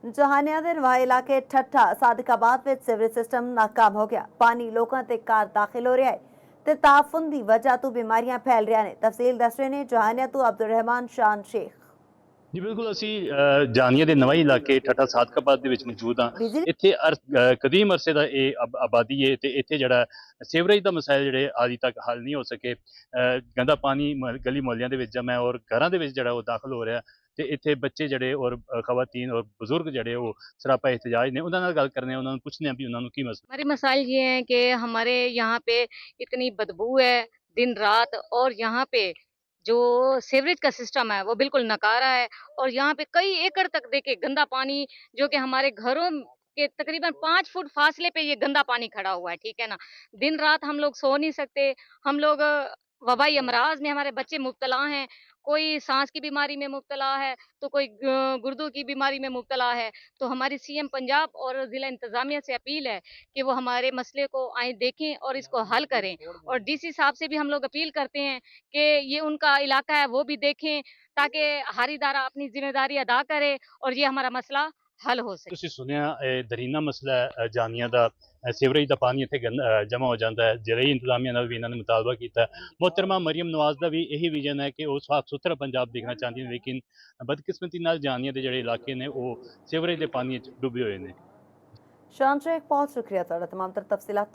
ਜਹਾਨਿਆਂ ਦੇ ਨਵਾਂ ਇਲਾਕੇ ਠੱਠਾ ਸਾਦਿਕਾਬਾਦ ਵਿੱਚ ਸੀਵਰੇਜ ਸਿਸਟਮ ਨਾਕਾਮ ਹੋ ਗਿਆ। ਪਾਣੀ ਲੋਕਾਂ ਤੇ ਘਰ ਦਾਖਲ ਹੋ ਰਿਹਾ ਹੈ ਤੇ ਤਾਫੁਨ ਦੀ ਵਜ੍ਹਾ ਤੋਂ ਬਿਮਾਰੀਆਂ ਫੈਲ ਰਹੀਆਂ ਨੇ। ਤਫਸੀਲ ਦੱਸ ਰਹੇ ਨੇ ਜਹਾਨਿਆ ਤੋਂ ਅਬਦੁਲ ਰਹਿਮਾਨ ਸ਼ਾਨ शेख। ਜੀ ਬਿਲकुल ਅਸੀਂ ਜਾਨੀਏ ਦੇ ਨਵਾਂ ਇਲਾਕੇ ਠੱਠਾ ਸਾਦਕਾਬਾਦ ਦੇ ਵਿੱਚ ਮੌਜੂਦ ਹਾਂ। ਬਿਜਲੀ ਇੱਥੇ ਕਦੀਮ ਅਰਸੇ ਦਾ ਇਹ ਆਬਾਦੀ ਹੈ ਤੇ ਇੱਥੇ ਜਿਹੜਾ ਸੀਵਰੇਜ ਦਾ ਮਸਲਾ ਜਿਹੜੇ ਅੱਜ ਤੱਕ ਹੱਲ ਨਹੀਂ ਹੋ ਸਕੇ। ਗੰਦਾ ਪਾਣੀ ਗਲੀ ਮੁਹੱਲਿਆਂ ਦੇ ਵਿੱਚ ਜਮ੍ਹਾਂ ਹੈ ਔਰ ਘਰਾਂ ਦੇ ਵਿੱਚ ਜਿਹੜਾ ਉਹ ਦਾਖਲ ਹੋ ਰਿਹਾ ਤੇ ਇੱਥੇ ਬੱਚੇ ਜਿਹੜੇ ਔਰ ਖਵਾतीन और बुजुर्ग ਜਿਹੜੇ ਉਹ ਸਰਾਪਾ एहतजाज ने ਉਹਨਾਂ ਨਾਲ ਗੱਲ ਕਰਨੇ ਉਹਨਾਂ ਨੂੰ ਪੁੱਛਨੇ ਵੀ ਉਹਨਾਂ ਨੂੰ ਕੀ ਮਸਲਾ। हमारे मसाइल ये हैं कि हमारे यहाँ पे इतनी बदबू है दिन रात, और यहाँ पे जो सीवरेज का सिस्टम है वो बिल्कुल नकारा है। और यहाँ पे कई एकड़ तक देखिए गंदा पानी, जो कि हमारे घरों के तकरीबन 5 फुट फासले पे ये गंदा पानी खड़ा हुआ है, ठीक है ना। दिन रात हम लोग सो नहीं सकते, हम लोग वबाई अमराज में हमारे बच्चे मुब्तला हैं। कोई सांस की बीमारी में मुब्तला है तो कोई गुर्दों की बीमारी में मुब्तला है। तो हमारी सीएम पंजाब और जिला इंतजामिया से अपील है कि वो हमारे मसले को आए देखें और इसको हल करें। और डीसी साहब से भी हम लोग अपील करते हैं कि ये उनका इलाका है वो भी देखें, ताकि हर इदारा अपनी जिम्मेदारी अदा करे और ये हमारा मसला हल हो सके। ਤੁਸੀਂ ਸੁਣਿਆ ਇਹ ਦਰੀਨਾ ਮਸਲਾ ਹੈ ਜਾਨੀਆਂ ਦਾ। ਸੀਵਰੇਜ ਦਾ ਪਾਣੀ ਇੱਥੇ ਜਮ੍ਹਾਂ ਹੋ ਜਾਂਦਾ ਹੈ। ਜ਼ਿਲ੍ਹੀ ਇੰਤਜ਼ਾਮੀਆ ਨਾਲ ਵੀ ਇਹਨਾਂ ਨੇ ਮੁਤਾਲਬਾ ਕੀਤਾ। मोहतरमा मरियम नवाज का भी यही विजन है कि वो साफ सुथरा पंजाब देखना चाहती हैं, लेकिन बदकिस्मती नाल जानिया के जोड़े इलाके ने वो सीवरेज के पानी डुबे हुए हैं। शान शेख बहुत शुक्रिया तमाम तर तफसीलात